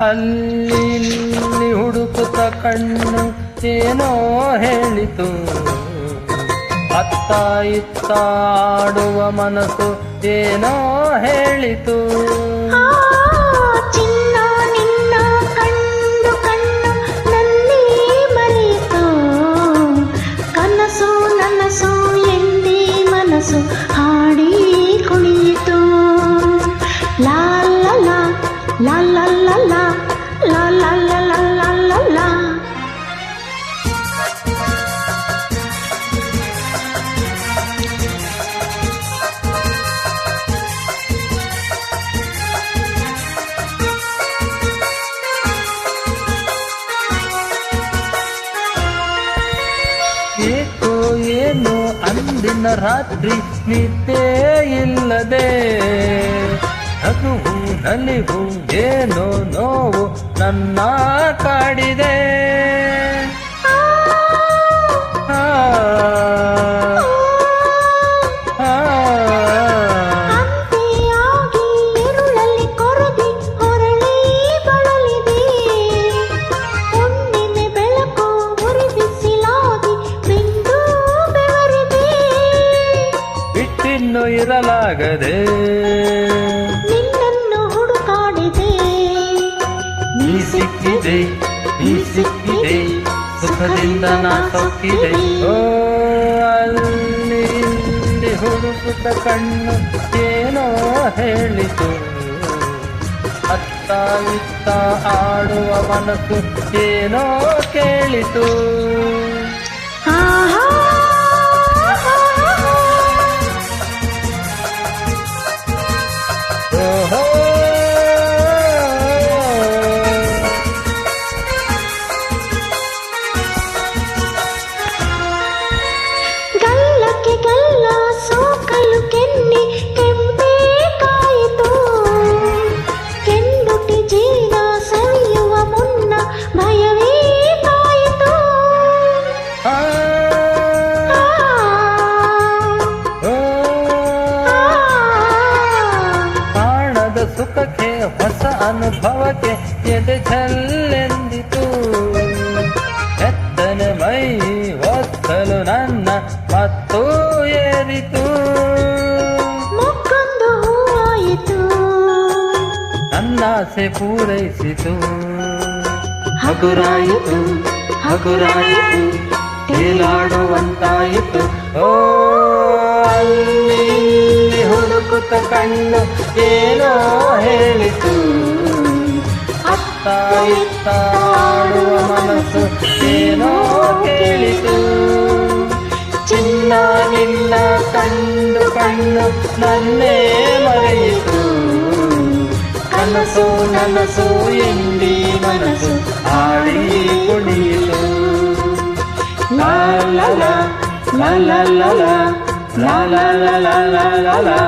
ಅಲ್ಲಿ ಇಲ್ಲಿ ಹುಡುಕುತ್ತ ಕಣ್ಣು ಏನೋ ಹೇಳಿತು, ಅತ್ತ ಇತ್ತ ಆಡುವ ಮನಸ್ಸು ಏನೋ ಹೇಳಿತು. ಚಿನ್ನ ನಿನ್ನ ಕಂಡು ಕಣ್ಣು ನನ್ನೇ ಮರೆಯಿತು, ಕನಸು ನನಸು ಎಂದೇ ಮನಸ್ಸು ಹಾಡಿ ಕುಣಿಯಿತು. ಲಾ ಲಾ ಲಾ ಲಾ ಲಾ ಲಾ ಲಾ ಲಾ ಲಾ ಲಾ ಲಾ ಲಾ ಲಾ. ಏಕೋ ಏನು ಅಂದಿನ ರಾತ್ರಿ ನಿದ್ದೆ ಇಲ್ಲದೆ, ನಗುವು ನಲಿವು ಏನೋ ನೋವು ನನ್ನ ಕಾಡಿದೆ. ಅಂತೆಯಾಗಿ ഇരുಳಲ್ಲಿ ಕೊರಗಿ ಹೊರಳಿ ಬಳಲಿದೆ, ಹುಣ್ಣಿಮೆ ಬೆಳಕು ಉರಿಬಿಸಿಲಾಗಿ ಬೆಂದು ಬೆವರಿದೆ. ಬಿಟ್ಟಿನ್ನು ಇರಲಾಗದೆ ನಿನ್ನನ್ನು ಹುಡುಕಾಡಿದೆ, ನೀ ಸಿಕ್ಕಿದೆ ನೀ ಸಿಕ್ಕಿದೆ, ಸುಖದಿಂದ ನಾ ಸೊಕ್ಕಿದೆ. ಓ ಅಲ್ಲಿ ಇಲ್ಲಿ ಹುಡುಕುತ್ತ ಕಣ್ಣು ಏನೋ ಹೇಳಿತು, ಅತ್ತ ಇತ್ತ ಆಡುವ ಮನಸ್ಸು ಏನೋ ಕೇಳಿತು. ಆಹಾ ಓಹೋ ಗಲ್ಲಕ್ಕೆ ಗಲ್ಲ ಸೋಕಲು ಕೆನ್ನೆ ಕೆಂಪೇ ಕಾಯಿತು, ಕೆಂಡುಟಿ ಜೀವ ಸವಿಯುವ ಮುನ್ನ ಭಯವೇ ಕಾಯಿತು. ಆ, ಓ, ಕಾಣದ ಸುಖಕ್ಕೆ ಹೊಸ ಅನುಭವಕ್ಕೆ ಎದೆ ಛಲ್ಲೆಂದಿತು, ಎತ್ತನೆ ಮೈ ಒತ್ತಲು ನನ್ನ ಮತ್ತು ಏರಿತು. ಮೊಕ್ಕೊಂದು ಹೂವಾಯಿತು, ನನ್ನಾಸೆ ಪೂರೈಸಿತು, ಹಗುರಾಯಿತು ಹಗುರಾಯಿತು ತೇಲಾಡುವಂತಾಯಿತು. ಓ ಅಲ್ಲಿ ಇಲ್ಲಿ ಹುಡುಕುತ್ತ ಕಣ್ಣು ಏನೋ ಹೇಳಿತು, ಅತ್ತ ಇತ್ತ ಆಡುವ ಮನಸ್ಸು ಏನೋ ಕೇಳಿತು. ಚಿನ್ನ ನಿನ್ನ ಕಂಡು ಕಣ್ಣು ನನ್ನೇ ಮರೆಯಿತು, ಕನಸು ನನಸು ಎಂದಿ ಮನಸ್ಸು ಹಾಡಿ ಕುಣಿಯಿತು. ಲಾ ಲಾ ಲಾ ಲಾ ಲಾ ಲಾ ಲಾ ಲಾ ಲಾ ಲಾ ಲಾ ಲಾ ಲಾ.